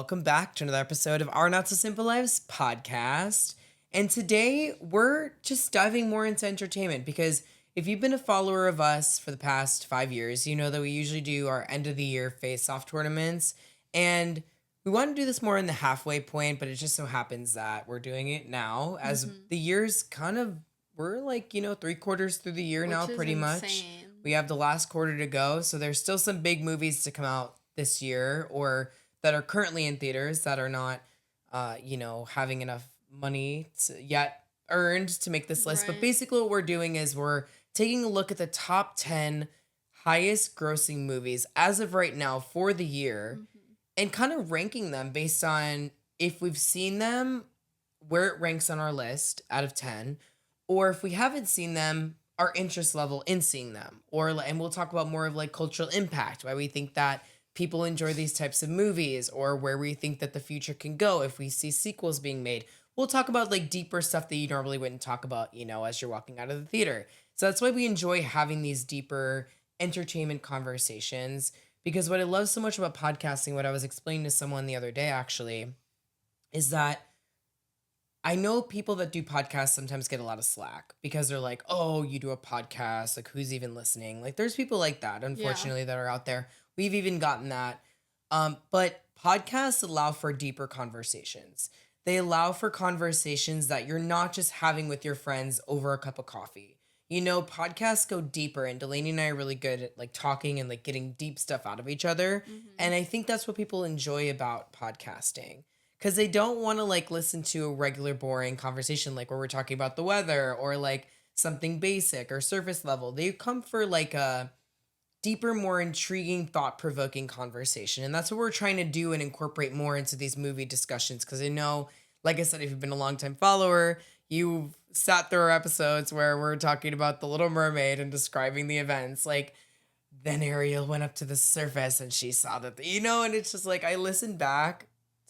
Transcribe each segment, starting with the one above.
welcome back to another episode of Our Not So Simple Lives podcast. And today we're just diving more into entertainment because if you've been a follower of us for the past 5 years, you know that we usually do our end of the year face-off tournaments. And we want to do this more in the halfway point, but it just so happens that we're doing it now as the year's we're like, 3/4 through the year Which now, is pretty much. insane. We have the last quarter to go, so there's still some big movies to come out this year or that are currently in theaters that are not, having enough money yet earned to make this list. But Right. basically, what we're doing is we're taking a look at the top 10 highest grossing movies as of right now for the year and kind of ranking them based on if we've seen them, where it ranks on our list out of 10, or if we haven't seen them, our interest level in seeing them. And we'll talk about more of like cultural impact, why we think that people enjoy these types of movies, or where we think that the future can go if we see sequels being made. We'll talk about like deeper stuff that you normally wouldn't talk about, as you're walking out of the theater. So that's why we enjoy having these deeper entertainment conversations. Because what I love so much about podcasting, what I was explaining to someone the other day actually, is that I know people that do podcasts sometimes get a lot of slack because they're like, oh, you do a podcast. Like, who's even listening? Like, there's people like that, unfortunately, that are out there. We've even gotten that. But podcasts allow for deeper conversations. They allow for conversations that you're not just having with your friends over a cup of coffee. Podcasts go deeper, and Delaney and I are really good at like talking and like getting deep stuff out of each other. And I think that's what people enjoy about podcasting. Because they don't want to like listen to a regular boring conversation like where we're talking about the weather or like something basic or surface level. They come for like a deeper, more intriguing, thought-provoking conversation. And that's what we're trying to do and incorporate more into these movie discussions. Because I know, like I said, if you've been a longtime follower, you've sat through our episodes where we're talking about The Little Mermaid and describing the events. Like, then Ariel went up to the surface and she saw that, and it's just like I listen back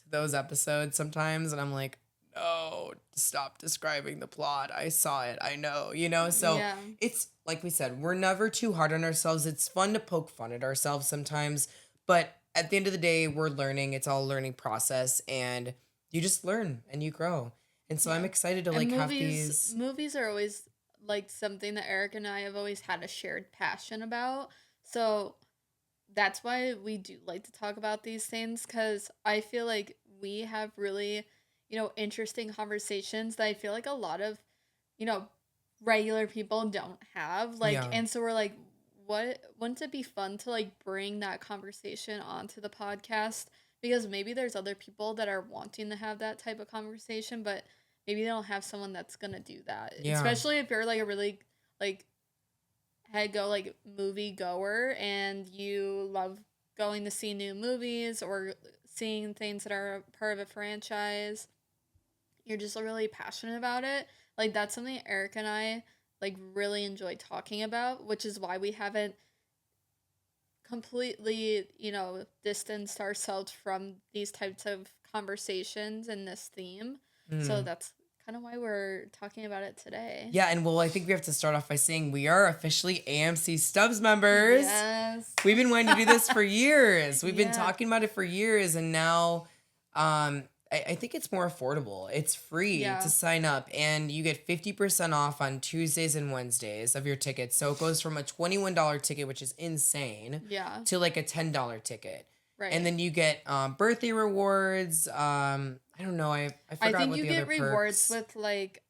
those episodes sometimes and I'm like, no, stop describing the plot. I saw it. I know, so Yeah. it's like we said, we're never too hard on ourselves. It's fun to poke fun at ourselves sometimes, but at the end of the day, we're learning. It's all a learning process and you just learn and you grow. And so I'm excited to like have these. Movies are always like something that Eric and I have always had a shared passion about. So that's why we do like to talk about these things, because I feel like we have really, interesting conversations that I feel like a lot of, regular people don't have. Like, Yeah. and so we're like, wouldn't it be fun to like bring that conversation onto the podcast? Because maybe there's other people that are wanting to have that type of conversation, but maybe they don't have someone that's gonna do that. Yeah. Especially if you're like a really like head go like movie goer and you love going to see new movies or seeing things that are part of a franchise. You're just really passionate about it. Like that's something Eric and I like really enjoy talking about, which is why we haven't completely, distanced ourselves from these types of conversations and this theme. So that's kind of why we're talking about it today. Yeah, and well, I think we have to start off by saying we are officially AMC Stubbs members. Yes. We've been wanting to do this for years. We've been Yeah. talking about it for years, and now I think it's more affordable. It's free to sign up, and you get 50% off on Tuesdays and Wednesdays of your tickets. So it goes from a $21 ticket, which is insane, to like a $10 ticket. Right. And then you get birthday rewards. I don't know. I forgot I think what you the get other rewards perks. with like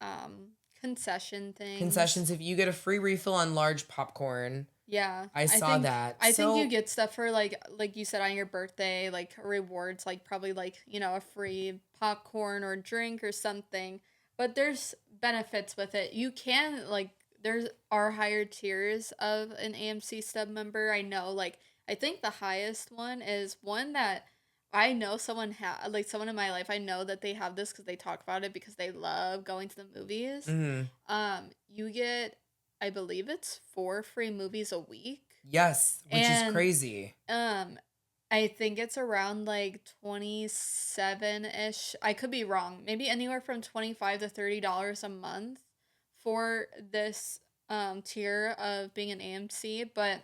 concession things. Concessions. If you get a free refill on large popcorn. Yeah. I saw that. I think you get stuff for like you said on your birthday, like rewards, like probably like, a free popcorn or drink or something. But there's benefits with it. You can like there's are higher tiers of an AMC Stub member. I know like I think the highest one is one that I know someone like someone in my life. I know that they have this because they talk about it because they love going to the movies. You get, I believe it's 4 free movies a week. Yes, which is crazy. I think it's around like 27-ish. I could be wrong. Maybe anywhere from $25 to $30 a month for this tier of being an AMC, but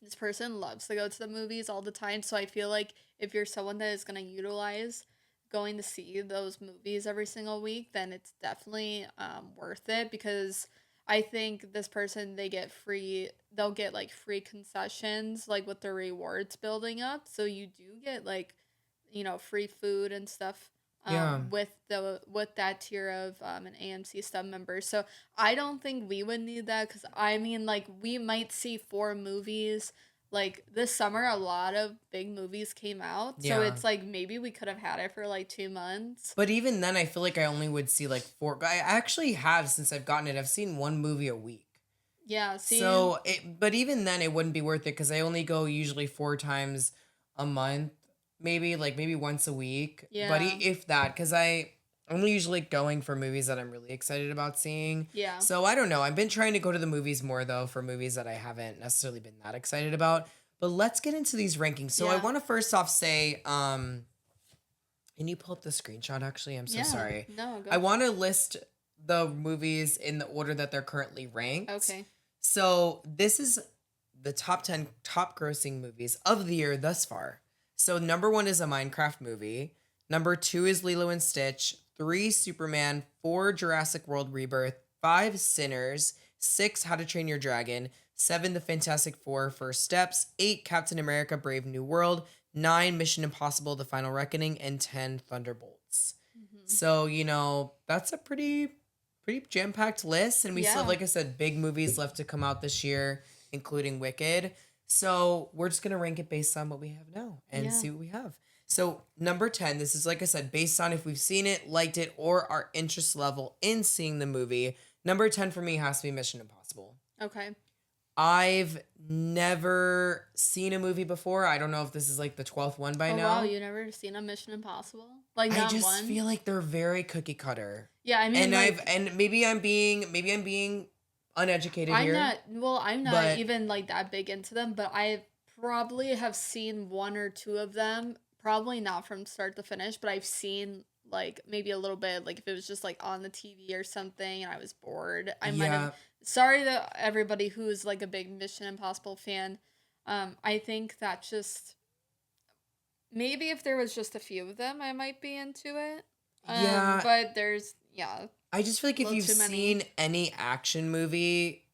this person loves to go to the movies all the time. So I feel like if you're someone that is going to utilize going to see those movies every single week, then it's definitely worth it, because I think this person, they'll get like free concessions like with their rewards building up. So you do get like, free food and stuff Yeah. with that tier of an AMC sub member. So I don't think we would need that, because I mean, like, we might see 4 movies. Like this summer, a lot of big movies came out, so Yeah. it's like maybe we could have had it for like 2 months. But even then, I feel like I only would see like 4. I actually have, since I've gotten it, I've seen 1 movie a week. Yeah, see, So but even then, it wouldn't be worth it because I only go usually 4 times a month, maybe once a week. But yeah, if that, because I only usually going for movies that I'm really excited about seeing. yeah, So I don't know. I've been trying to go to the movies more though for movies that I haven't necessarily been that excited about. But let's get into these rankings. So I yeah, want to first off say, can you pull up the screenshot? Actually, I'm so yeah. sorry. No, go I for want to list the movies in the order that they're currently it. ranked. Okay, So this is the top 10 top grossing movies of the year thus far. So number 1 is a Minecraft movie. Number 2 is Lilo and Stitch. 3, Superman. 4, Jurassic World Rebirth. 5, Sinners. 6, How to Train Your Dragon. 7, The Fantastic Four, First Steps. 8, Captain America, Brave New World. 9, Mission Impossible, The Final Reckoning. And 10, Thunderbolts. hmm, So, that's a pretty jam-packed list, and we still have, yeah, like I said, big movies left to come out this year, including Wicked. So we're just gonna rank it based on what we have now and yeah, see what we have. So number 10, this is, like I said, based on if we've seen it, liked it, or our interest level in seeing the movie. Number 10 for me has to be Mission Impossible. okay. I've never seen a movie before. I don't know if this is like the 12th one by Oh wow, now. you never seen a Mission Impossible? Like I not just one? feel like they're very cookie cutter. Yeah, I mean, And like, maybe I'm being uneducated here, I'm not but even like that big into them, but I probably have seen 1 or 2 of them. Probably not from start to finish, but I've seen like maybe a little bit, like if it was just like on the TV or something and I was bored. I might have. yeah, Sorry to everybody who is like a big Mission Impossible fan. I think that just maybe if there was just a few of them, I might be into it. yeah. But there's, yeah, I just feel like a if little you've too seen many. any action movie,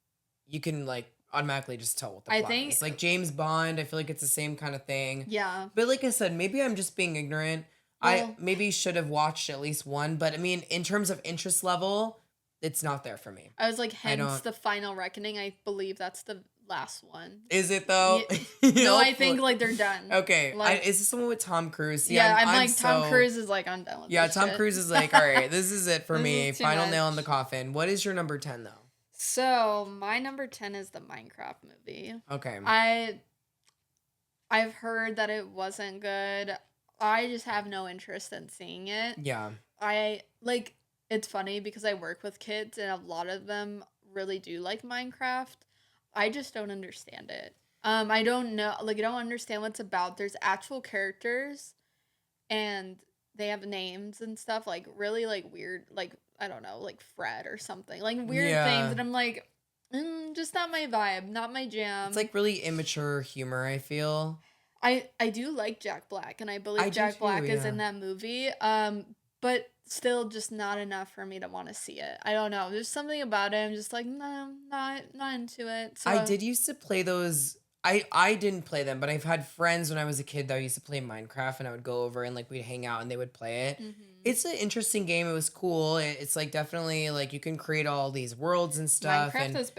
you can like automatically just tell what the I plot think, is. Like James Bond, I feel like it's the same kind of thing. yeah. But like I said, maybe I'm just being ignorant. I Well, maybe should have watched at least one, but I mean, in terms of interest level, it's not there for me. I was like, I hence don't. the Final Reckoning. I believe that's the last one. Is it though? Yeah, no, I Hopefully. think like they're done. Okay, Like, is this the one with Tom Cruise? See, yeah, I'm I'm like Tom so Cruise is like, I'm done with yeah. this Tom shit. Cruise is like, all right, this is it for This me. is too Final nail in the much. coffin. What is your number 10 though? So my number 10 is the Minecraft movie. Okay, I've heard that it wasn't good. I just have no interest in seeing it. yeah, I like it's funny because I work with kids and a lot of them really do like Minecraft. I just don't understand it. I don't know, like I don't understand what it's about. There's actual characters and they have names and stuff, like really like weird, like I don't know, like Fred or something. Like weird things, yeah. and I'm like, just not my vibe, not my It's jam. like really immature humor. I feel. I do like Jack Black, and I I believe do Jack too. Black is Yeah. in that movie. But still, just not enough for me to want to see it. I don't know. There's something about it. I'm just like, no, not into it. I So did used to play those. I didn't play them, but I've had friends when I was a kid that used to play Minecraft, and I would go over and like we'd hang out and they would play it. hmm, It's an interesting game. It was cool. It's like definitely like you can create all these worlds and stuff. Minecraft And has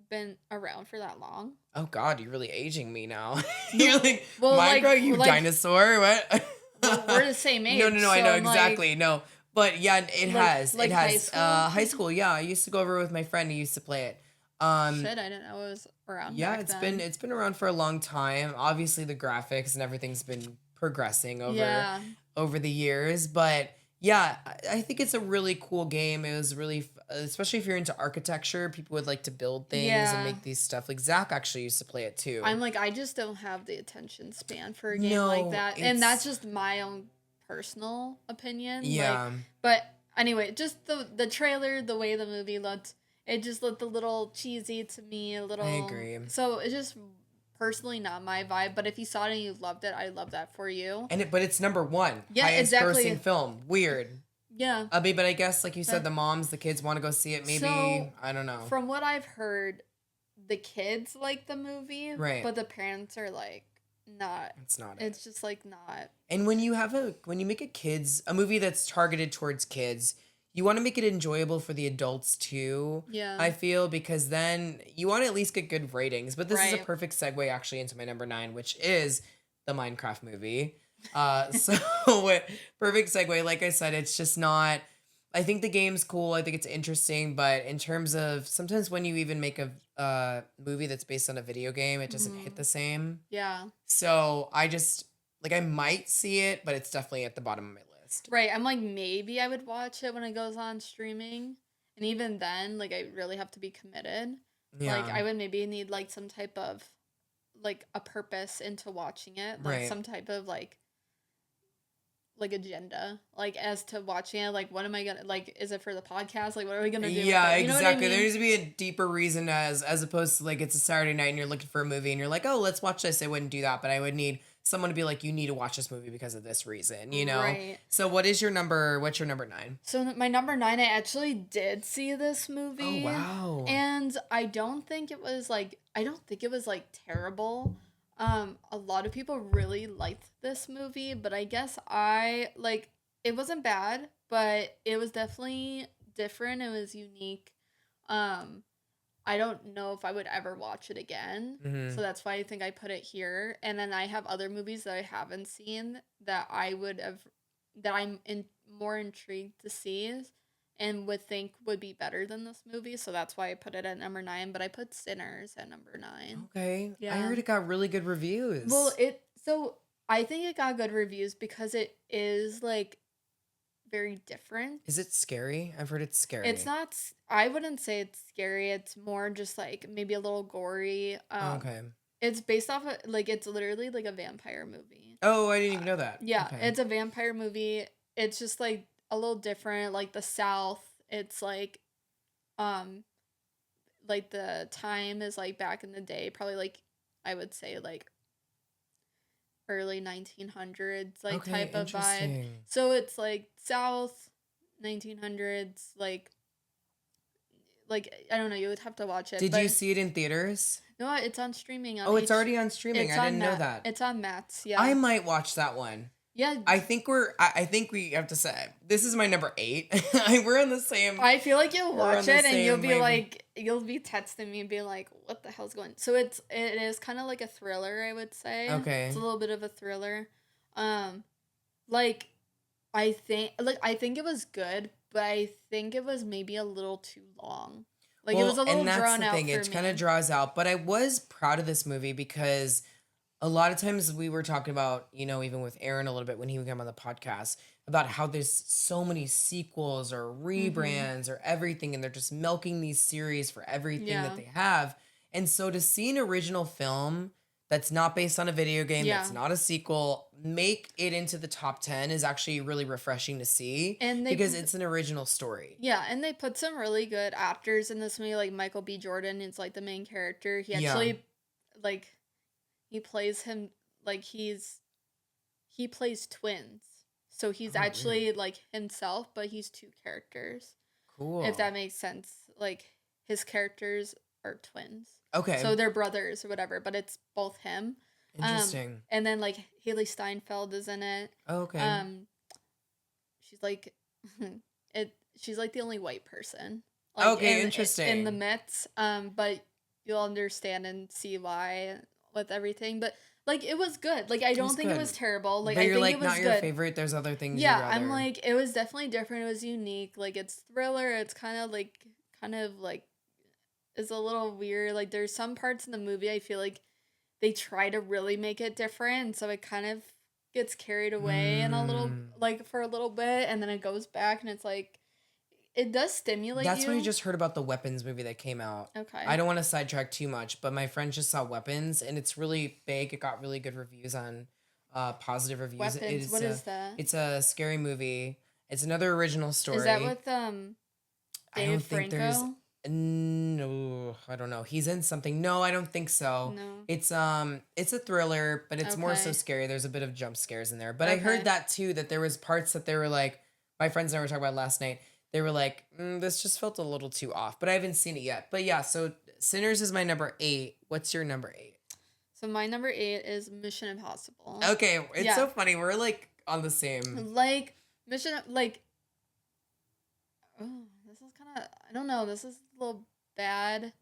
been around for that long. oh God, you're really aging me now. You're No, like well, Minecraft, you like dinosaur. What? well, we're the same age. No, no, no. I So know I'm like, exactly. No, but yeah, it has. It like high has. school. High school. Yeah, I used to go over with my friend who used to play it. Shit, I didn't know it was around Yeah, back then. it's been around for a long time. Obviously, the graphics and everything's been progressing Yeah, over the years, but yeah, I think it's a really cool game. It was really, especially if you're into architecture, people would like to build things and yeah. make these stuff. Like Zach actually used to play it too. I'm like, I just don't have the attention span for a game like No, that. And that's it's just my own personal opinion. Like, yeah, but anyway, just the trailer, the way the movie looked, it just looked a little cheesy to me, a I little. agree. So it just personally not my vibe, but if you saw it and you loved it, I love that for you. But it's number one. Yeah, highest exactly. grossing film. Weird. Yeah. But I guess, like you said, the kids want to go see it. Maybe, So, I don't know. from what I've heard, the kids like the movie, right? But the parents are like, not. It's not. It's just like not. And when you make a movie that's targeted towards kids, you want to make it enjoyable for the adults too. Yeah. I feel, because then you want to at least get good ratings. But this is a Right. perfect segue actually into my number 9, which is the Minecraft movie. So perfect segue. Like I said, it's just not. I think the game's cool. I think it's interesting, but in terms of sometimes when you even make a movie that's based on a video game, it doesn't hit the same. Yeah. So I just I might see it, but it's definitely at the bottom of my list. Right. I'm like, maybe I would watch it when it goes on streaming, and even then, like, I really have to be committed. Yeah. Like, I would maybe need like some type of like a purpose into watching it, like Right. some type of like agenda, like as to watching it. Like, what am I gonna like? Is it for the podcast? Like, what are we gonna do? Yeah, with it? You know what I exactly. There mean? needs to be a deeper reason as opposed to like it's a Saturday night and you're looking for a movie and you're like, oh, let's watch this. I wouldn't do that, but I would need someone to be like, you need to watch this movie because of this reason, you know? Right. So what's your number 9? So my number 9, I actually did see this Oh, movie. wow. And I don't think it was like terrible. A lot of people really liked this movie, but I guess it wasn't bad, but it was definitely different. It was unique. I don't know if I would ever watch it again. Mhm. So that's why I think I put it here. And then I have other movies that I haven't seen that I'm more intrigued to see and would think would be better than this movie. So that's why I put it at number 9, but I put Sinners at number 9. Okay. I Yeah. heard it got really good reviews. Well, I think it got good reviews because it is like very different. Is it scary? I've heard it's scary. It's not. I wouldn't say it's scary. It's more just like maybe a little gory. Okay. It's based off of it's literally like a vampire movie. Oh, I didn't even know that. Yeah, Okay. it's a vampire movie. It's just like a little different. Like the South, it's like the time is like back in the day, probably like I would say like early 1900s Okay, type of vibe. interesting. So it's like South 1900s like I don't know, you would have to watch it. Did but you see it in theaters? No, it's on streaming. Oh, it's already on streaming. I didn't know that. It's on Matt's. Yeah. I might watch that one. Yeah. I think we have to say this is my number 8. We're on the same. I feel like you'll We're on watch the it and you'll same be wave. like, you'll be texting me and be like, what the hell's going? So it is kind of like a thriller, I would say. Okay. It's a little bit of a thriller. I think it was good, but I think it was maybe a little too long. It was a little drawn out for me. It kind of draws out. But I was proud of this movie because a lot of times we were talking about, even with Aaron a little bit when he would come on the podcast, about how there's so many sequels or rebrands or everything, and they're just milking these series for everything that they have. And so to see an original film that's not based on a video game, that's not a sequel, make it into the top 10 is actually really refreshing to see, because it's an original story. Yeah, and they put some really good actors in this movie, like Michael B. Jordan is like the main character. He actually he plays him he plays twins. So he's actually like himself, but he's two characters. Cool. If that makes sense. Like his characters are twins. Okay. So they're brothers or whatever, but it's both him. Interesting. And then like Haley Steinfeld is in it. Okay. She's like she's like the only white person. Interesting. In the midst. But you'll understand and see why with everything. But it was good. I don't think it was terrible. But I you're think it was not good. your favorite. There's other things. Yeah, you'd rather. I'm it was definitely different. It was unique. It's thriller. It's kind of is a little weird. There's some parts in the movie I feel like they try to really make it different, so it kind of gets carried away in a little for a little bit, and then it goes back, and it's it does stimulate That's you. what I just heard about the Weapons movie that came out. Okay. I don't want to sidetrack too much, but my friend just saw Weapons, and it's really big. It got really good reviews on positive reviews. Weapons. What is that? It's a scary movie. It's another original story. Is that with I don't Dave think there's Franco? no. I don't know. He's in something. No, I don't think so. No. It's a thriller, but it's more so Okay. scary. There's a bit of jump scares in there. But I heard Okay. that too, that there was parts that they were like, my friends and I were talking about last night. They were like, this just felt a little too off. But I haven't seen it yet. But yeah, so Sinners is my number 8. What's your number 8? So my number 8 is Mission Impossible. Okay, it's Yeah. so funny. We're like on the same. Like oh, this is kind of, I don't know, this is a little bad.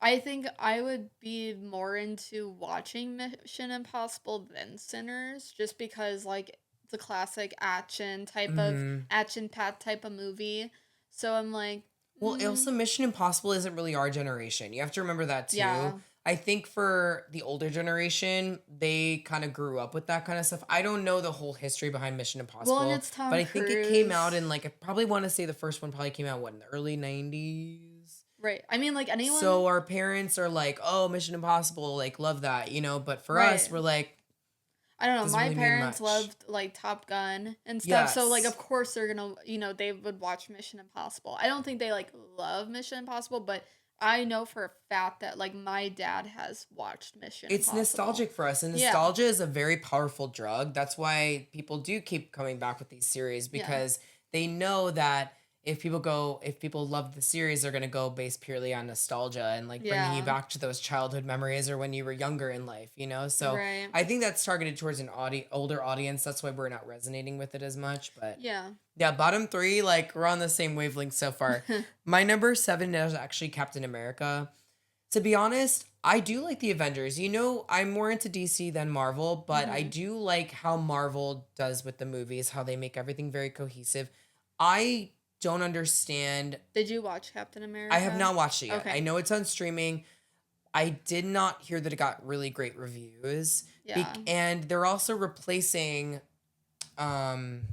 I think I would be more into watching Mission Impossible than Sinners, just because like it's a classic action path type of movie. So I'm like, Well, mm, also Mission Impossible isn't really our generation. You have to remember that yeah. too. I think for the older generation, they kind of grew up with that kind of stuff. I don't know the whole history behind Mission Well, and Impossible, it's but Tom I think it came out Cruise. in like, I probably want to say the first one probably came out, what, in the early 90s? Right. I mean, like anyone. So our parents are like, oh, Mission Impossible, like, love that, but for us, Right. we're like, I don't know. doesn't My really mean parents much. loved like Top Gun and stuff. So like Yes. of course they're going to, they would watch Mission Impossible. I don't think they like love Mission Impossible, but I know for a fact that like my dad has watched Mission It's Impossible. nostalgic for us, and Yeah. nostalgia is a very powerful drug. That's why people do keep coming back with these series, Yeah. because they know that if people love the series, they're gonna go based purely on nostalgia and like bringing you Yeah. back to those childhood memories or when you were younger in life. So Right. I think that's targeted towards an older audience. That's why we're not resonating with it as much. But Yeah. yeah, bottom 3, like, we're on the same wavelength so far. My number 7 is actually Captain America. To be honest, I do like the Avengers. I'm more into DC than Marvel, but I Mhm. do like how Marvel does with the movies, how they make everything very cohesive. I don't understand. Did you watch Captain I have America? not watched it yet. I Okay. know it's on streaming. I did not hear that it got really great reviews. Yeah. And they're also replacing um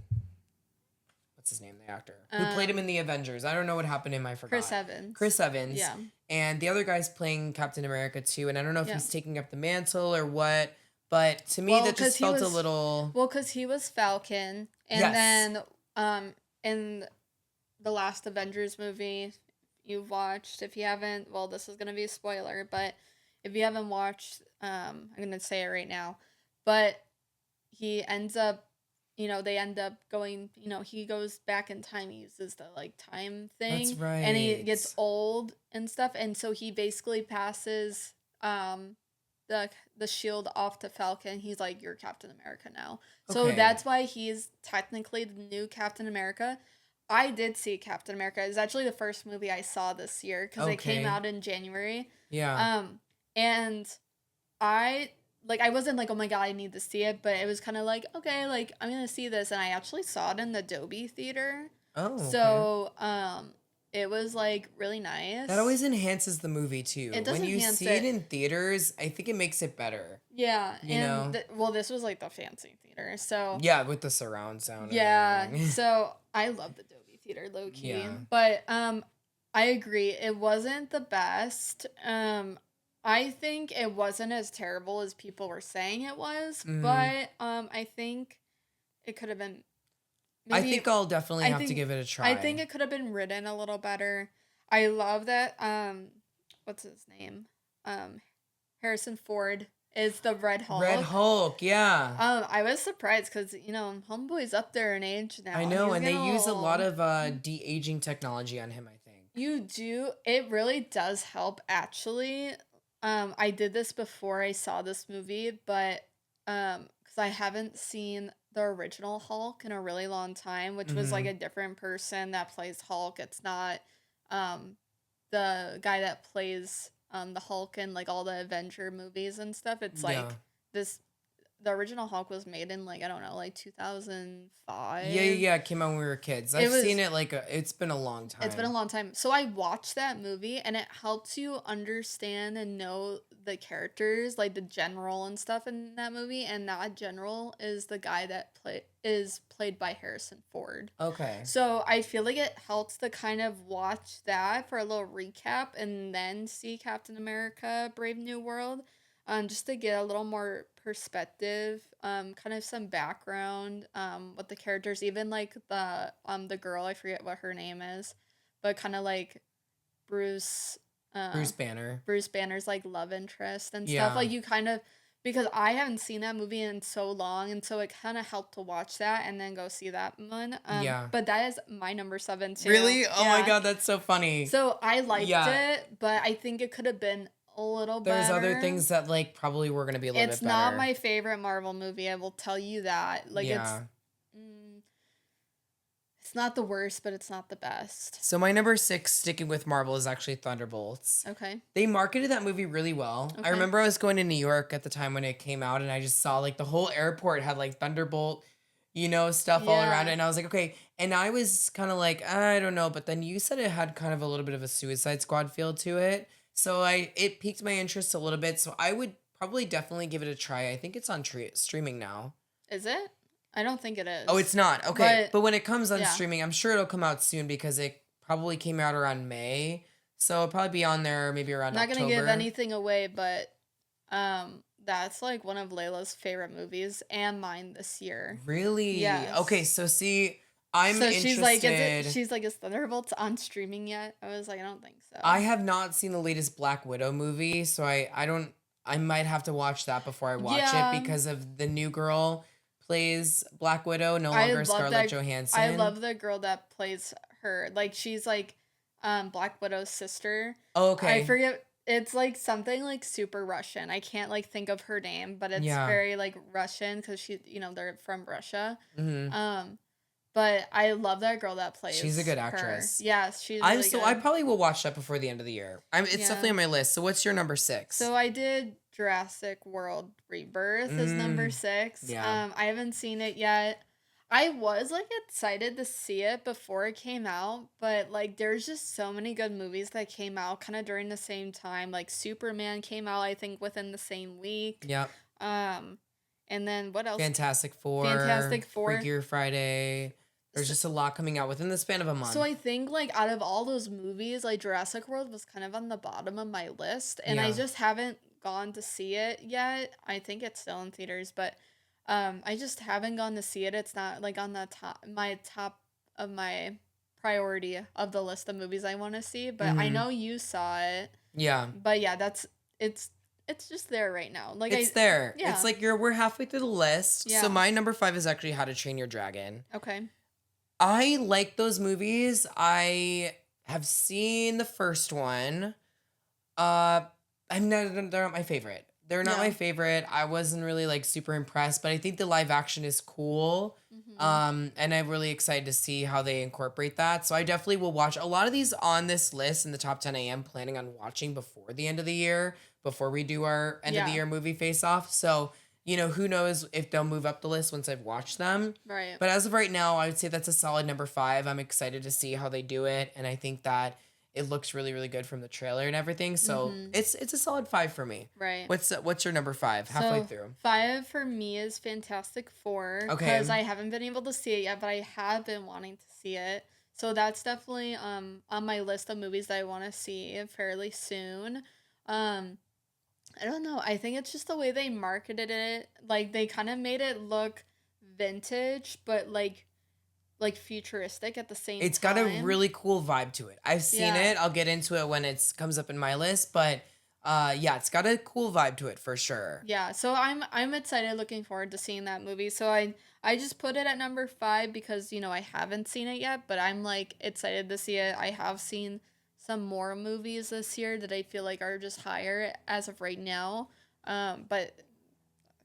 what's his name, the actor who played him in the Avengers. I don't know what happened to him. I forgot. Chris Evans. Chris Evans. Yeah. And the other guy's playing Captain America too. And I don't know if Yeah. he's taking up the mantle or what. But to me, Well, that 'cause just he felt a was- little. Well, because he was Falcon, and Yes. then in the last Avengers movie you've watched, if you haven't, well, this is gonna be a spoiler, but if you haven't watched, I'm gonna say it right now, but he ends up, they end up going, he goes back in time. He uses the like time thing, That's and he right. gets old and stuff, and so he basically passes the shield off to Falcon. He's like, "You're Captain America now." So Okay. that's why he's technically the new Captain America. I did see Captain America. It's actually the first movie I saw this year because it came Okay. out in January. Yeah. And I wasn't like, oh my god, I need to see it, but it was kind of like, okay, like I'm gonna see this, and I actually saw it in the Dolby theater. Oh. Okay. So it was like really nice. That always enhances the movie too. It does When you enhance see it in theaters, I think it makes it better. Yeah, You know? and well, this was like the fancy theater, so Yeah, with the surround sound. And yeah. everything. So I love the Dolby theater, low key. Yeah. But I agree, it wasn't the best. I think it wasn't as terrible as people were saying it was, Mhm. but I think it could have been. I think I'll definitely I have to think- give it a try. I think it could have been written a little better. I love that. What's his name? Harrison Ford is the Red Hulk. Red Hulk, yeah. I was surprised because Homeboy's up there in age now. I know, He's and they getting use a lot old. of de-aging technology on him, I think. You do. It really does help, actually. I did this before I saw this movie, but because I haven't seen the original Hulk in a really long time, which was like Mhm. a different person that plays Hulk. It's not the guy that plays the Hulk in like all the Avenger movies and stuff. It's like Yeah. this. The original Hulk was made in like, I don't know, like 2005. Yeah, it came out when we were kids. I've seen it it's been a long time. It's been a long time. So I watched that movie, and it helps you understand and know the characters, like the general and stuff in that movie. And that general is the guy that is played by Harrison Ford. Okay. So I feel like it helps to kind of watch that for a little recap and then see Captain America: Brave New World, just to get a little more perspective, kind of some background, with the characters, even like the girl, I forget what her name is, but kind of like Bruce, Bruce Banner. Bruce Banner's like love interest and stuff. Yeah. Like you kind of because I haven't seen that movie in so long, and so it kind of helped to watch that and then go see that one. Yeah. But that is my number 7 too. Really? Oh my Yeah. God, that's so funny. So I liked Yeah. it, but I think it could have been a little There's better. other things that like probably were gonna be a little It's bit better. not my favorite Marvel movie. I will tell you that. Like Yeah. it's not the worst, but it's not the best. So my number 6, sticking with Marvel, is actually Thunderbolts. Okay. They marketed that movie really well. I Okay. remember I was going to New York at the time when it came out, and I just saw like the whole airport had like Thunderbolt, stuff all around it. Yeah. And I was like, okay. And I was kind of like, I don't know. But then you said it had kind of a little bit of a Suicide Squad feel to it. So it piqued my interest a little bit. So I would probably definitely give it a try. I think it's on streaming now. Is it? I don't think it is. Oh, it's not. Okay. But when it comes on yeah. streaming, I'm sure it'll come out soon because it probably came out around May. So it'll probably be on there maybe around Not October. gonna give anything away, but that's like one of Layla's favorite movies and mine this year. Really? Yes. Okay, so see, I'm so interested. she's like, is Thunderbolts on streaming yet? I was like, I don't think so. I have not seen the latest Black Widow movie, so I might have to watch that before I watch it because of the new girl plays Black Widow, no longer Scarlett Johansson. I love the girl that plays her. Like she's like Black Widow's sister. Oh, okay. I forget. It's like something like super Russian. I can't like think of her name, but it's very like Russian because she, they're from Russia. Mm-hmm. But I love that girl that plays. She's a good her. actress. Yes, she's really good. I probably will watch that before the end of the year. It's definitely on my list. So what's your number 6? So I did Jurassic World Rebirth is number 6. Yeah. I haven't seen it yet. I was like excited to see it before it came out, but like there's just so many good movies that came out kind of during the same time. Like Superman came out, I think, within the same week. Yep. And then what else? Fantastic Four. Freakier Friday. There's just a lot coming out within the span of a month. So I think like out of all those movies, like Jurassic World was kind of on the bottom of my list, and I just haven't gone to see it yet. I think it's still in theaters, but I just haven't gone to see it. It's not like on the top of my priority of the list of movies I want to see, but I know you saw it. Yeah. But yeah, it's just there right now. Like it's there. Yeah. It's like we're halfway through the list. Yeah. So my number 5 is actually How to Train Your Dragon. Okay. I like those movies. I have seen the first one. They're not my favorite. They're not my favorite. I wasn't really like super impressed, but I think the live action is cool. And I'm really excited to see how they incorporate that. So I definitely will watch a lot of these on this list in the top 10 I am planning on watching before the end of the year, before we do our end of the year movie face off. So, who knows if they'll move up the list once I've watched them. Right. But as of right now, I would say that's a solid number 5. I'm excited to see how they do it. And I think that it looks really, really good from the trailer and everything. So it's a solid 5 for me. Right. What's your number 5? Halfway through. 5 for me is Fantastic Four. Okay. Because I haven't been able to see it yet, but I have been wanting to see it. So that's definitely on my list of movies that I want to see fairly soon. I don't know. I think it's just the way they marketed it. Like they kind of made it look vintage, but like futuristic at the same time. It's got a really cool vibe to it. I've seen it. I'll get into it when it comes up in my list, but it's got a cool vibe to it for sure. Yeah, so I'm excited, looking forward to seeing that movie. So I just put it at number 5 because I haven't seen it yet, but I'm like excited to see it. I have seen some more movies this year that I feel like are just higher as of right now. But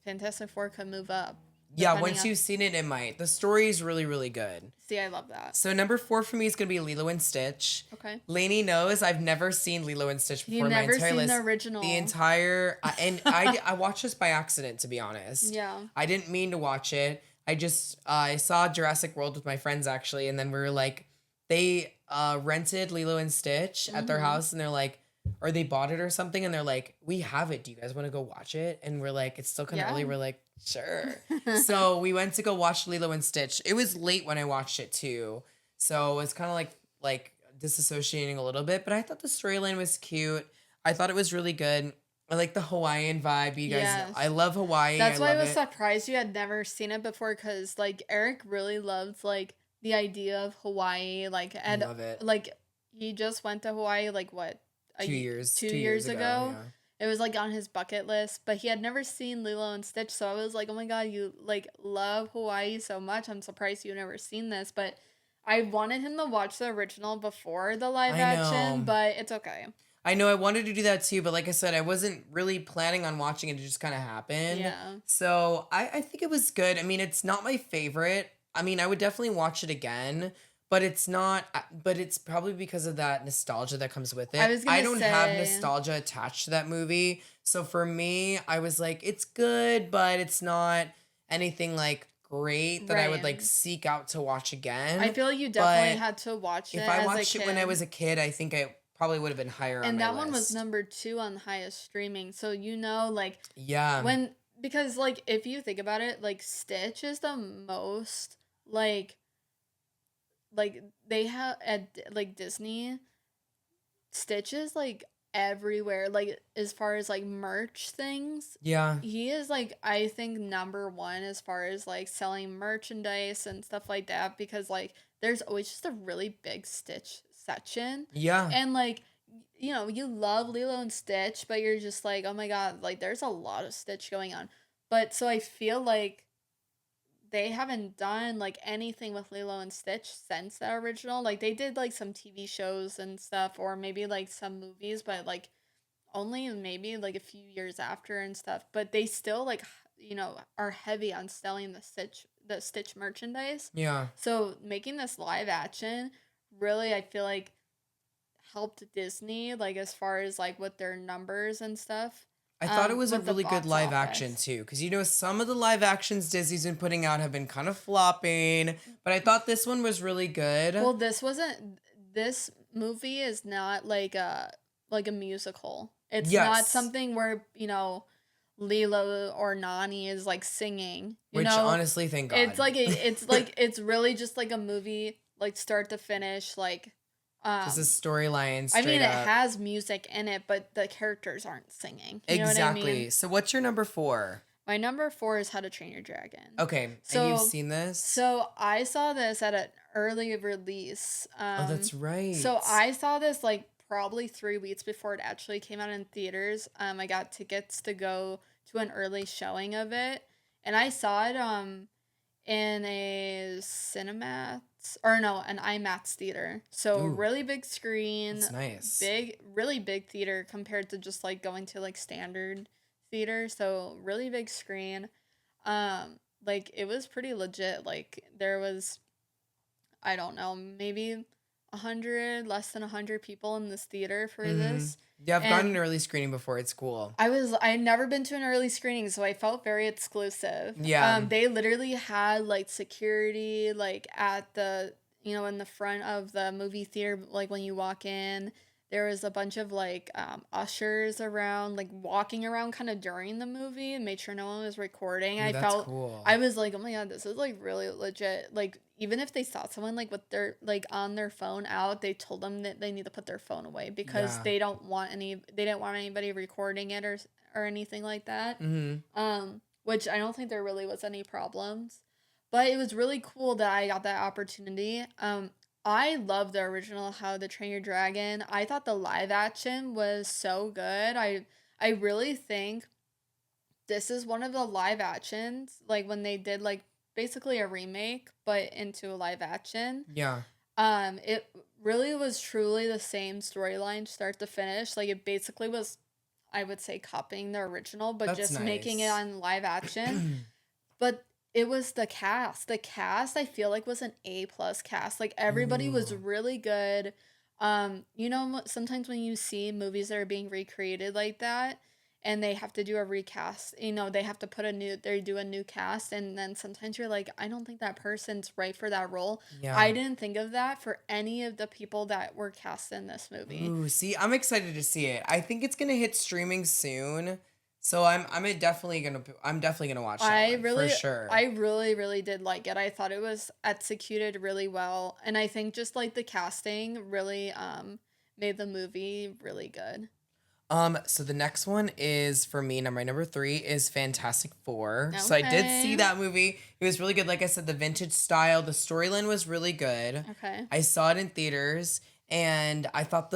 Fantastic Four could move up. Yeah, once you've seen it, it might. The story is really, really good. See, I love that. So number 4 for me is going to be Lilo and Stitch. Okay. Lainey knows I've never seen Lilo and Stitch before. You've never my entire seen list. the original. The entire... and I watched this by accident, to be honest. Yeah. I didn't mean to watch it. I just... I saw Jurassic World with my friends, actually, and then we were like... They rented Lilo and Stitch at their house, and they're like... Or they bought it or something, and they're like, we have it. Do you guys want to go watch it? And we're like, it's still kind of early. We're like, sure. So we went to go watch Lilo and Stitch. It was late when I watched it too. So it was kind of like disassociating a little bit, but I thought the storyline was cute. I thought it was really good. I like the Hawaiian vibe. You guys, Yes. I love Hawaii. That's why I was it. surprised you had never seen it before, because like Eric really loves like the idea of Hawaii. Like, and love it. like he just went to Hawaii like what 2 years, 2 2 years years ago, ago. yeah. It was like on his bucket list, but he had never seen Lilo and Stitch, so I was like, "Oh my god, you like love Hawaii so much. I'm surprised you've never seen this." But I wanted him to watch the original before the live I action, know. but it's okay. I know I wanted to do that too, but like I said, I wasn't really planning on watching it. It just kind of happened. Yeah. So I think it was good. I mean, it's not my favorite. I mean, I would definitely watch it again, but it's not, but it's probably because of that nostalgia that comes with I it. was I gonna don't have say, nostalgia attached to that movie. So for me, I was like, it's good, but it's not anything like great that I would like right. seek out to watch I again. feel like you definitely But had to watch it if I as a watched it when I kid. was a kid, I think I probably would have been higher on And my that one was list. number 2 on the highest streaming. So like Yeah. when because like if you think about it, like Stitch is the most like they have at like Disney, Stitch is like everywhere. Like as far as like merch things, Yeah. he is like I think number 1 as far as like selling merchandise and stuff like that because like there's always just a really big Stitch section. Yeah. And like you love Lilo and Stitch, but you're just like, "Oh my god, like there's a lot of Stitch going on." But so I feel like they haven't done like anything with Lilo and Stitch since the original. Like they did like some TV shows and stuff or maybe like some movies, but like only maybe like a few years after and stuff. But they still like are heavy on selling the Stitch merchandise. Yeah. So making this live action really I feel like helped Disney like as far as like with their numbers and stuff. I thought it was a With the really good box live action office. too, because some of the live actions Disney's been putting out have been kind of flopping, but I thought this one was really good. Well, this movie is not like a musical. It's not Yes, something where, Lilo or Nani is like singing. which honestly, thank It's God. like it's really just like a movie like start to finish like Just a um storyline I mean straight it up. has music in it, but the characters aren't singing. You know what I mean? Exactly. So what's your number 4? My number 4 is How to Train Your Dragon. Okay, and you've So seen this? So I saw this at an early release. Oh, that's right. So I saw this like probably 3 weeks before it actually came out in theaters. I got tickets to go to an early showing of it, and I saw it in a cinemats or no, an IMAX theater. So Ooh, really big screen, that's nice. really big theater compared to just like going to like standard theater. So really big screen. Like it was pretty legit. Like there was, I don't know, maybe 100, less than 100 people in this theater for Mm-hmm. this. Yeah, I've gotten And an early screening before. It's cool. I'd never been to an early screening, so I felt very exclusive. Yeah. They literally had like security like at the in the front of the movie theater, like when you walk in. There was a bunch of like ushers around, like walking around kind of during the movie and made sure no one was recording. Ooh, that's cool. I was like, oh my god, this is like really legit. Like even if they saw someone like with their like on their phone out, they told them that they need to put their phone away because Yeah. they didn't want anybody recording it or anything like that. Mm-hmm. Which I don't think there really was any problems. But it was really cool that I got that opportunity. I love the original How to Train Your Dragon. I thought the live action was so good. I really think this is one of the live actions like when they did like basically a remake but into a live action. Yeah. It really was truly the same storyline start to finish. Like it basically was I would say copying the original but That's just making it nice. on live action. But it was the cast. The cast I feel like was an A+ cast. Like everybody was Ooh. really good. Sometimes when you see movies that are being recreated like that and they have to do a recast, they have to they do a new cast and then sometimes you're like, I don't think that person's right for that role. Yeah. I didn't think of that for any of the people that were cast in this movie. Ooh, see, I'm excited to see it. I think it's gonna hit streaming soon. So I'm definitely gonna watch that one for sure. I really, really did like it. I thought it was executed really well, and I think just like the casting really made the movie really good. So the next one is for me, my number 3 is Fantastic Four. So I did see Okay. that movie. It was really good. Like I said, the vintage style, the storyline was really good. Okay. I saw it in theaters and I thought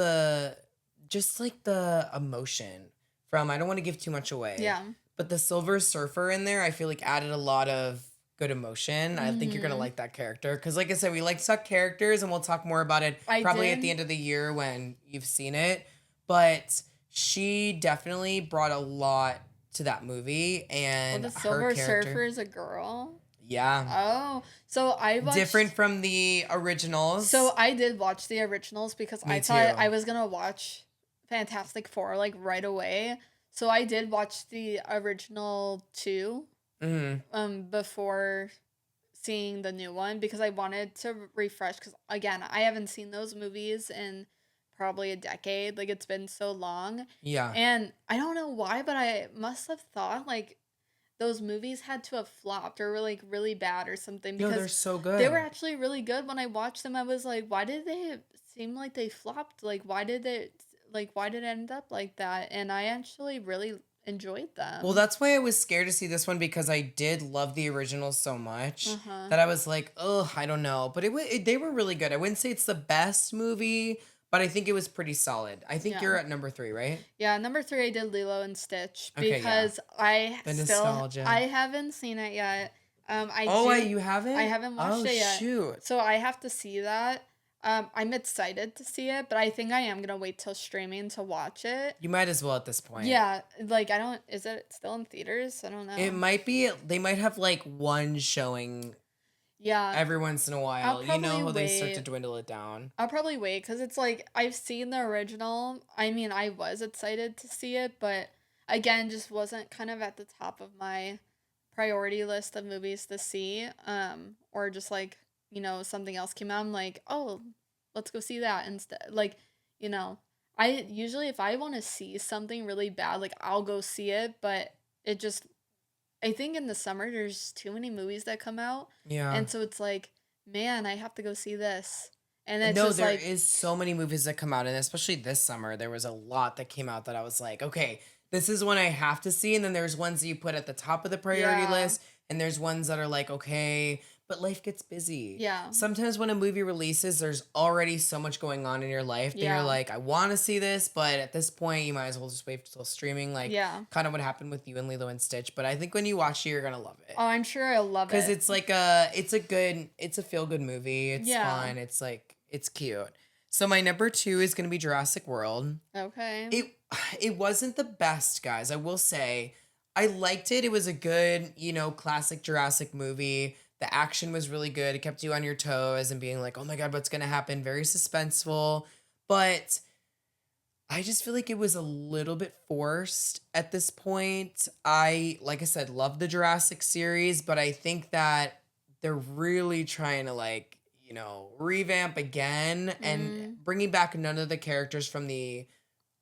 just like the emotion from, I don't want to give too much away, Yeah. but the Silver Surfer in there, I feel like added a lot of good emotion. I think you're gonna Mm-hmm. like that character because, like I said, we like stuck characters, and we'll talk more about it I probably at the did. end of the year when you've seen it. But she definitely brought a lot to that movie, Oh, and the her Silver character, Surfer is a girl. yeah, Oh, so I different watched. from the So originals. I did watch the originals because I Me thought too. I was gonna watch Fantastic Four like right away. So I did watch the original two Hmm. before seeing the new one because I wanted to refresh because again I haven't seen those movies in probably a decade. Like it's been so long, Yeah. and I don't know why, but I must have thought like those movies had to have flopped or were like really bad or something No, they're because so they were good. actually really good when I watched them. I was like, why did they seem like they flopped? Why did it end up like that? And I actually really enjoyed Well, them. that's why I was scared to see this one because I did love the original so much Uh-huh. that I was like, oh, I don't know. But they were really good. I wouldn't say it's the best movie, but I think it was pretty solid. I think Yeah. you're at number 3, right? Yeah, number 3 I did Lilo and Stitch Okay, yeah. because The nostalgia. I haven't seen it yet. Oh, you I haven't? haven't watched Oh, it yet. shoot. So I have to see that. I'm excited to see it, but I think I am gonna wait till streaming to watch it. You might as well at this point. Yeah, like I don't. Is it still in theaters? I don't It know. might be, they might have like one showing Yeah, every once in a I'll while. You know probably how they start to wait. dwindle it down. I'll probably wait because it's like I've seen the original. I mean, I was excited to see it, but again, just wasn't kind of at the top of my priority list of movies to see. Or just like something else came out. I'm like, oh, let's go see that instead. Like, you know, I usually if I want to see something really bad, like I'll go see it, but it just I think in the summer there's too many movies that come out, Yeah. and so it's like, man, I have to go see this, and it's No, just there like, is so many movies that come out, and especially this summer, there was a lot that came out that I was like, okay, this is one I have to see, and then there's ones that you put at the top of the priority yeah, list, and there's ones that are like, okay, but life gets busy. yeah, Sometimes when a movie releases, there's already so much going on in your life that you're yeah, like, I want to see this, but at this point, you might as well just wait till streaming, like yeah. kind of what happened with you and Lilo and Stitch. But I think when you watch it, you're gonna love it. Oh, I'm sure I'll love Cause it. it's like it's a feel good movie. It's Yeah. fun. It's like it's cute. So my number 2 is gonna be Jurassic World. Okay. It it wasn't the best, guys. I will say, I liked it. It was a good, classic Jurassic movie. The action was really good. It kept you on your toes and being like, oh my god, what's gonna happen? Very suspenseful, but I just feel like it was a little bit forced at this point. Like I said, love the Jurassic series, but I think that they're really trying to, like, revamp again and Mm, bringing back none of the characters from the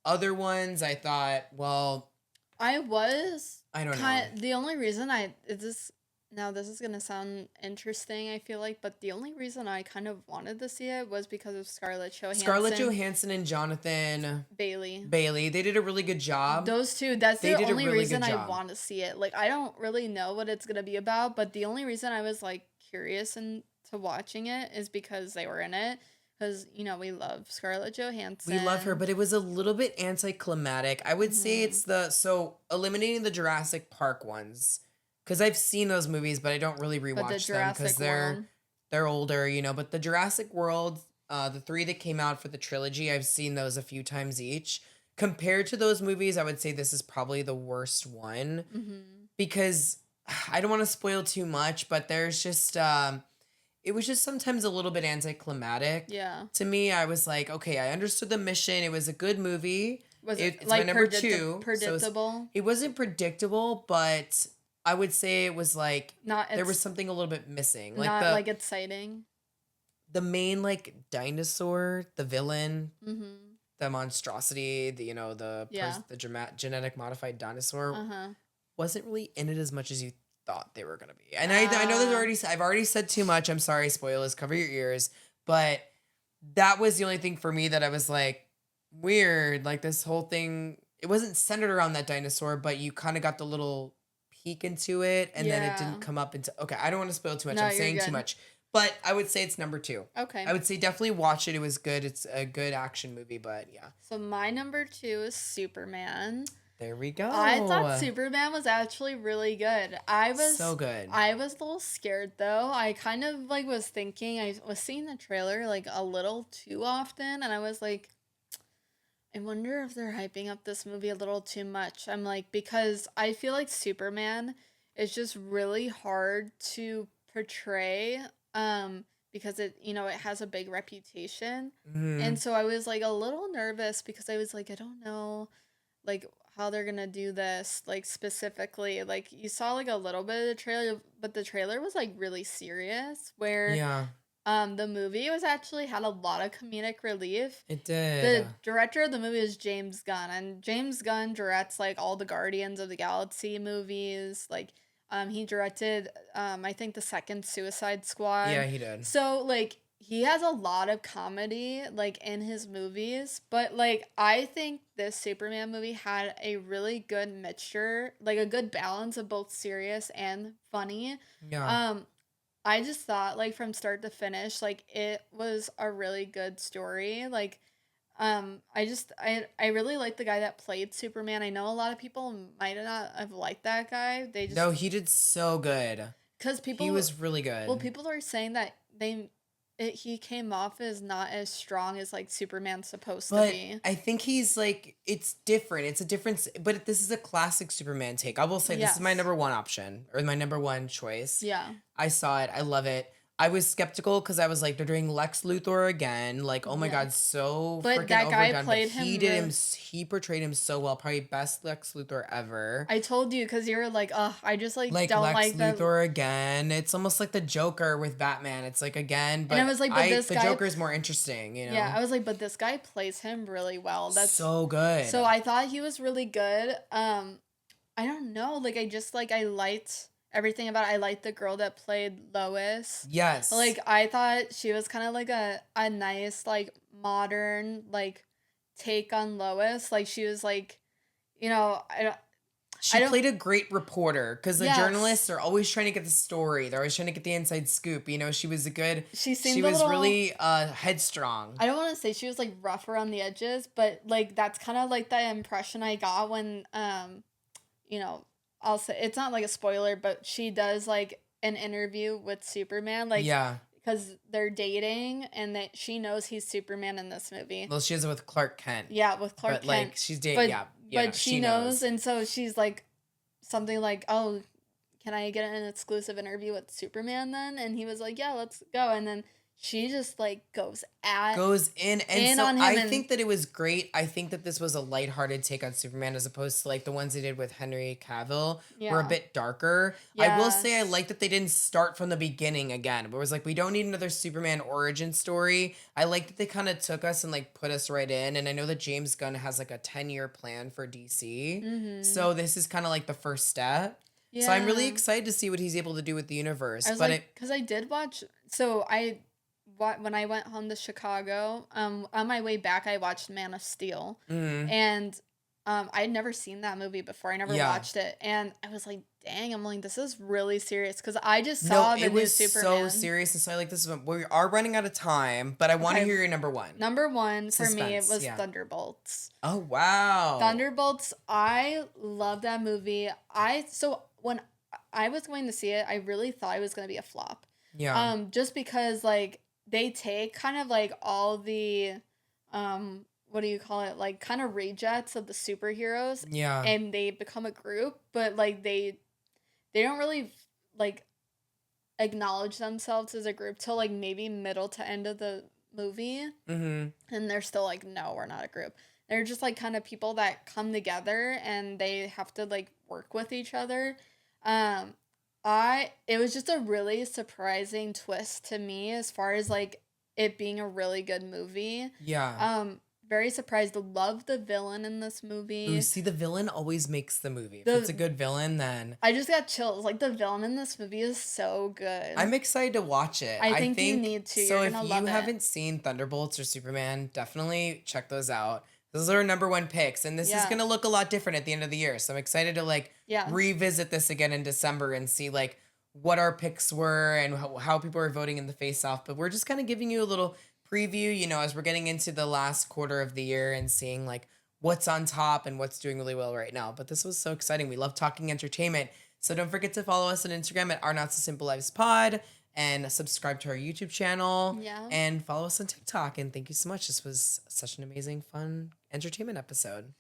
other ones. I thought, well, I was I don't know. kind. The only reason I is this now this is gonna sound interesting. I feel like, but the only reason I kind of wanted to see it was because of Scarlett Scarlett Johansson, Johansson and Jonathan Bailey. Bailey, they did a really good job. Those two, that's They the did a only really reason good I job. want to see it. Like I don't really know what it's gonna be about, but the only reason I was like curious into watching it is because they were in it. Because we love Scarlett We love her, Johansson. but it was a little bit anticlimactic. I would say Hmm. it's eliminating the Jurassic Park ones, because I've seen those movies, but I don't really But the rewatch them because Jurassic World. they're older, But the Jurassic World, the 3 that came out for the trilogy, I've seen those a few times each. Compared to those movies, I would say this is probably the worst one Hmm. because I don't want to spoil too much, but there's just it was just sometimes a little bit anticlimactic. Yeah. To me, I was like, okay, I understood the mission. It was a good movie. Was it It's my like number 2. So predictable? it wasn't predictable, but I would say it was like Not there was it's something a little bit missing. Like not like exciting. the main like dinosaur, the villain, Mm-hmm. the monstrosity, Yeah. genetic modified dinosaur Uh-huh. wasn't really in it as much as you thought they were gonna be. And I know Uh I've already said too much. I'm sorry, spoilers, cover your ears. But that was the only thing for me that I was like, weird. Like this whole thing, it wasn't centered around that dinosaur, but you kind of got the little peek into it, and then it yeah. didn't come up into. Okay, I don't want to spoil too much. No, I'm you're saying too good. much. But I would say it's number 2. Okay. I would say definitely watch it. It was good. It's a good action movie, but yeah. So my number 2 is Superman. There we go. I thought Superman was actually really good. I was so good. I was a little scared though. I kind of like was thinking I was seeing the trailer like a little too often, and I was like, I wonder if they're hyping up this movie a little too much. I'm like, because I feel like Superman is just really hard to portray because it has a big reputation. Mhm. And so I was like a little nervous because I was like, I don't know like how they're going to do this like specifically. Like you saw like a little bit of the trailer, but the trailer was like really serious where Yeah, the movie was actually had a lot of comedic relief. it The did. director of the movie is James Gunn, and James Gunn directs like all the Guardians of the Galaxy movies. Like, he directed I think the second Suicide Squad. Yeah, he did. So like he has a lot of comedy like in his movies, but like I think this Superman movie had a really good mixture, like a good balance of both serious and funny. Yeah. I just thought like from start to finish, like it was a really good story. Like, I really like the guy that played Superman. I know a lot of people might not have liked that guy. They just No, he did so good. because people He was really good. well, people are saying that he came off as not as strong as like Superman's supposed to But be. I think he's like, it's different. It's a different, but this is a classic Superman take. I will say this is my Yes. number 1 option or my number 1 choice. Yeah. I saw it. I love it. I was skeptical because I was like, they're doing Lex Luthor again. Like, oh my Yeah. God, so But freaking that guy overdone. played But he him did real- him. He portrayed him so well. Probably best Lex Luthor ever. I told you because you were like, oh, I just like Like don't Lex like that. Luthor again. It's almost like the Joker with Batman. It's like again, but I was like, but this the guy- Joker's more interesting. You know. Yeah, I was like, but this guy plays him really well. That's so good. So I thought he was really good. I don't know, like I liked everything about it. I liked the girl that played Lois. Yes. Like I thought she was kind of like a nice like modern like take on Lois. Like she was like, She don't- played a great reporter because the Yes. journalists are always trying to get the story. They're always trying to get the inside scoop. You know, she was a good. She seemed She a was little- really headstrong. I don't want to say she was like rough around the edges, but like that's kind of like the impression I got when I'll say it's not like a spoiler, but she does like an interview with Superman, like yeah. because they're dating and that she knows he's Superman in this movie. Well, she is with Clark Kent. Yeah, with Clark But Kent. like she's dating. But, Yeah. but she knows, and so she's like something like, "Oh, can I get an exclusive interview with Superman then?" And he was like, "Yeah, let's go." And then she just like goes in and in so on him I and- think that it was great. I think that this was a lighthearted take on Superman as opposed to like the ones they did with Henry Cavill were a Yeah. bit darker. I will say I Yes. like that they didn't start from the beginning again. But it was like we don't need another Superman origin story. I like that they kind of took us and like put us right in. And I know that James Gunn has like a 10-year plan for DC. Mhm. So this is kind of like the first step. So I'm really Yeah. excited to see what he's able to do with the universe. I was But like, because I did watch. So when I went home to Chicago, on my way back, I watched Man of Steel, and I had never seen that movie before. I never Yeah. watched it, and I was like, "Dang!" I'm like, "This is really serious," because I just saw the it new was Superman. so serious, and so I like this one. We are running out of time, but I want to Okay. hear your number 1. Number 1 for me Suspense, was yeah. Thunderbolts. Oh wow! Thunderbolts, I love that movie. So when I was going to see it, I really thought it was going to be a flop. Yeah. Just because like they take kind of like all the what do you call it? Like kind of rejects of the superheroes Yeah. and they become a group, but like they don't really like acknowledge themselves as a group till like maybe middle to end of the movie, and they're still like, no, we're not a group. They're just like kind of people that come together and they have to like work with each other. It was just a really surprising twist to me as far as like it being a really good movie. Yeah. Very surprised. Love the villain in this movie. Ooh, see, the villain always makes the movie. If The- it's a good villain, then I just got chills. Like the villain in this movie is so good. I'm excited to watch it. I think you need to. So You're if gonna you love it. haven't seen Thunderbolts or Superman, definitely check those out. Those are our number 1 picks, and this is Yeah. gonna look a lot different at the end of the year. So I'm excited to like Yeah. revisit this again in December and see like what our picks were and how people are voting in the face off, but we're just kind of giving you a little preview, as we're getting into the last quarter of the year and seeing like what's on top and what's doing really well right now. But this was so exciting. We love talking entertainment. So don't forget to follow us on Instagram at Our Not So Simple Lives Pod and subscribe to our YouTube channel Yeah. and follow us on TikTok. And thank you so much. This was such an amazing, fun entertainment episode.